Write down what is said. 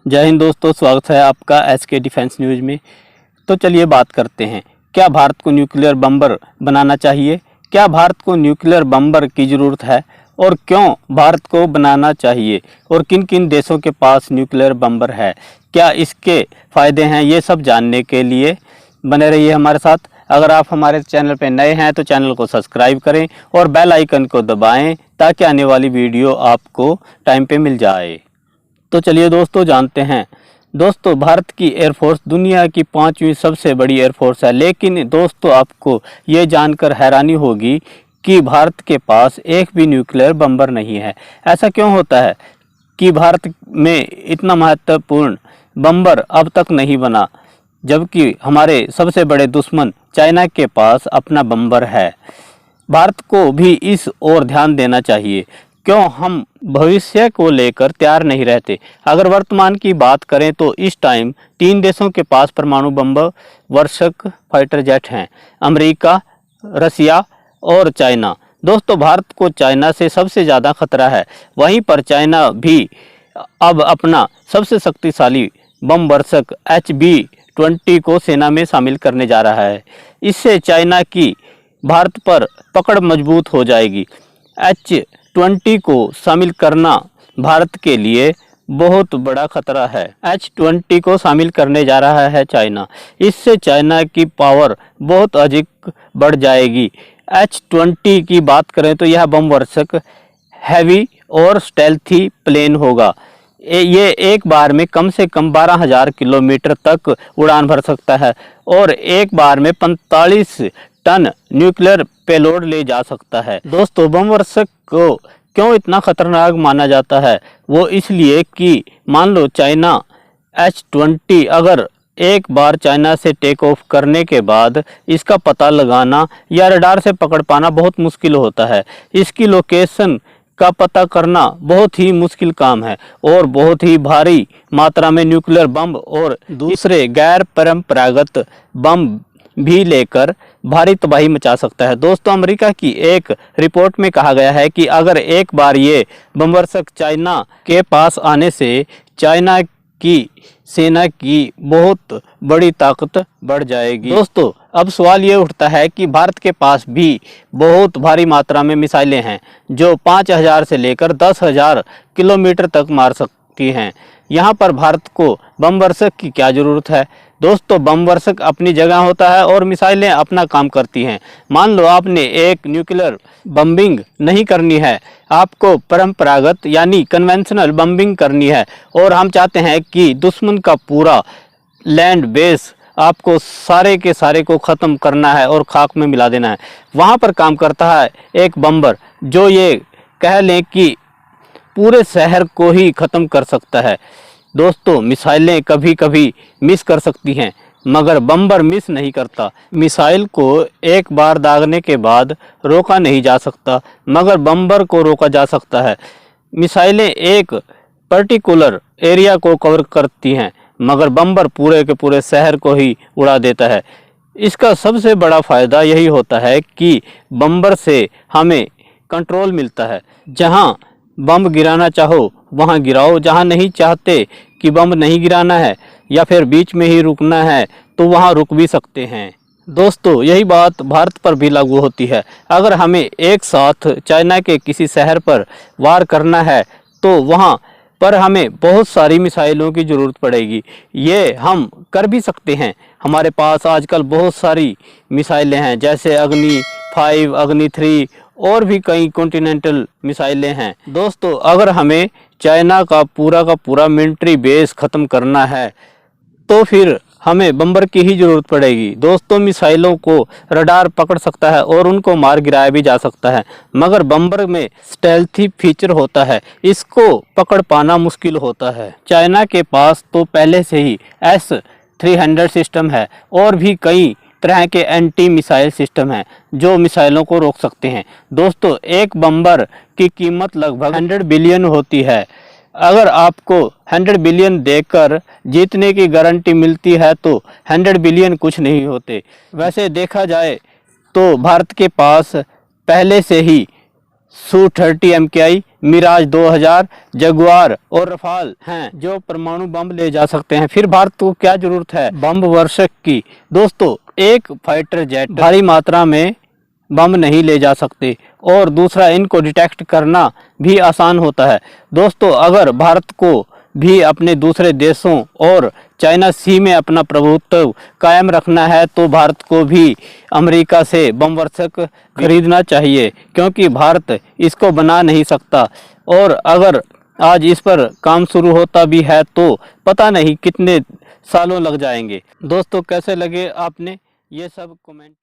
जय हिंद दोस्तों, स्वागत है आपका एसके डिफेंस न्यूज़ में। तो चलिए बात करते हैं, क्या भारत को न्यूक्लियर बम्बर बनाना चाहिए? क्या भारत को न्यूक्लियर बम्बर की ज़रूरत है और क्यों भारत को बनाना चाहिए? और किन किन देशों के पास न्यूक्लियर बम्बर है, क्या इसके फ़ायदे हैं? ये सब जानने के लिए बने रहिए हमारे साथ। अगर आप हमारे चैनल पर नए हैं तो चैनल को सब्सक्राइब करें और बेल आइकन को दबाएं ताकि आने वाली वीडियो आपको टाइम पे मिल जाए। तो चलिए दोस्तों जानते हैं। दोस्तों, भारत की एयरफोर्स दुनिया की 5वीं सबसे बड़ी एयरफोर्स है, लेकिन दोस्तों आपको ये जानकर हैरानी होगी कि भारत के पास एक भी न्यूक्लियर बम्बर नहीं है। ऐसा क्यों होता है कि भारत में इतना महत्वपूर्ण बम्बर अब तक नहीं बना, जबकि हमारे सबसे बड़े दुश्मन चाइना के पास अपना बम्बर है? भारत को भी इस ओर ध्यान देना चाहिए। क्यों हम भविष्य को लेकर तैयार नहीं रहते? अगर वर्तमान की बात करें तो इस टाइम 3 देशों के पास परमाणु बम वर्षक फाइटर जेट हैं, अमेरिका, रसिया और चाइना। दोस्तों, भारत को चाइना से सबसे ज़्यादा खतरा है। वहीं पर चाइना भी अब अपना सबसे शक्तिशाली बम वर्षक HB-20 को सेना में शामिल करने जा रहा है। इससे चाइना की भारत पर पकड़ मजबूत हो जाएगी। H-20 को शामिल करना भारत के लिए बहुत बड़ा खतरा है। H-20 को शामिल करने जा रहा है चाइना। इससे चाइना की पावर बहुत अधिक बढ़ जाएगी। H-20 की बात करें तो यह बम वर्षक हैवी और स्टेल्थी प्लेन होगा। ये एक बार में कम से कम 12,000 किलोमीटर तक उड़ान भर सकता है और एक बार में 45 टन न्यूक्लियर पेलोड ले जा सकता है। दोस्तों, बम वर्षक को क्यों इतना खतरनाक माना जाता है? वो इसलिए कि मान लो चाइना H-20 अगर एक बार चाइना से टेक ऑफ करने के बाद इसका पता लगाना या रडार से पकड़ पाना बहुत मुश्किल होता है। इसकी लोकेशन का पता करना बहुत ही मुश्किल काम है और बहुत ही भारी मात्रा में न्यूक्लियर बम और दूसरे गैर परंपरागत बम भी लेकर भारी तबाही मचा सकता है। दोस्तों, अमेरिका की एक रिपोर्ट में कहा गया है कि अगर एक बार ये बमवर्षक चाइना के पास आने से चाइना की सेना की बहुत बड़ी ताकत बढ़ जाएगी। दोस्तों, अब सवाल ये उठता है कि भारत के पास भी बहुत भारी मात्रा में मिसाइलें हैं जो 5,000 से लेकर 10,000 किलोमीटर तक मार सकती हैं। यहाँ पर भारत को बम वर्षक की क्या ज़रूरत है? दोस्तों, बम वर्षक अपनी जगह होता है और मिसाइलें अपना काम करती हैं। मान लो आपने एक न्यूक्लियर बम्बिंग नहीं करनी है, आपको परंपरागत यानी कन्वेंशनल बम्बिंग करनी है और हम चाहते हैं कि दुश्मन का पूरा लैंड बेस आपको सारे के सारे को ख़त्म करना है और खाक में मिला देना है। वहाँ पर काम करता है एक बम्बर जो ये कह लें कि पूरे शहर को ही ख़त्म कर सकता है। दोस्तों, मिसाइलें कभी कभी मिस कर सकती हैं मगर बम्बर मिस नहीं करता। मिसाइल को एक बार दागने के बाद रोका नहीं जा सकता मगर बम्बर को रोका जा सकता है। मिसाइलें एक पर्टिकुलर एरिया को कवर करती हैं मगर बम्बर पूरे के पूरे शहर को ही उड़ा देता है। इसका सबसे बड़ा फ़ायदा यही होता है कि बम्बर से हमें कंट्रोल मिलता है। जहां बम गिराना चाहो वहां गिराओ, जहां नहीं चाहते कि बम नहीं गिराना है या फिर बीच में ही रुकना है तो वहां रुक भी सकते हैं। दोस्तों, यही बात भारत पर भी लागू होती है। अगर हमें एक साथ चाइना के किसी शहर पर वार करना है तो वहां पर हमें बहुत सारी मिसाइलों की ज़रूरत पड़ेगी। ये हम कर भी सकते हैं। हमारे पास आजकल बहुत सारी मिसाइलें हैं जैसे अग्नि 5, अग्नि 3 और भी कई कॉन्टिनेंटल मिसाइलें हैं। दोस्तों, अगर हमें चाइना का पूरा मिलिट्री बेस ख़त्म करना है तो फिर हमें बम्बर की ही ज़रूरत पड़ेगी। दोस्तों, मिसाइलों को रडार पकड़ सकता है और उनको मार गिराया भी जा सकता है मगर बम्बर में स्टेल्थी फीचर होता है, इसको पकड़ पाना मुश्किल होता है। चाइना के पास तो पहले से ही S-300 सिस्टम है और भी कई तरह के एंटी मिसाइल सिस्टम हैं जो मिसाइलों को रोक सकते हैं। दोस्तों, एक बम्बर की कीमत लगभग 100 बिलियन होती है। अगर आपको 100 बिलियन देकर जीतने की गारंटी मिलती है तो 100 बिलियन कुछ नहीं होते। वैसे देखा जाए तो भारत के पास पहले से ही Su-30 MKI, मिराज 2000, जगुआर और रफाल हैं जो परमाणु बम ले जा सकते हैं। फिर भारत को क्या जरूरत है बम वर्षक की? दोस्तों, एक फाइटर जेट भारी मात्रा में बम नहीं ले जा सकते और दूसरा इनको डिटेक्ट करना भी आसान होता है। दोस्तों, अगर भारत को भी अपने दूसरे देशों और चाइना सी में अपना प्रभुत्व कायम रखना है तो भारत को भी अमेरिका से बम वर्षक खरीदना चाहिए, क्योंकि भारत इसको बना नहीं सकता और अगर आज इस पर काम शुरू होता भी है तो पता नहीं कितने सालों लग जाएंगे। दोस्तों, कैसे लगे आपने ये सब कमेंट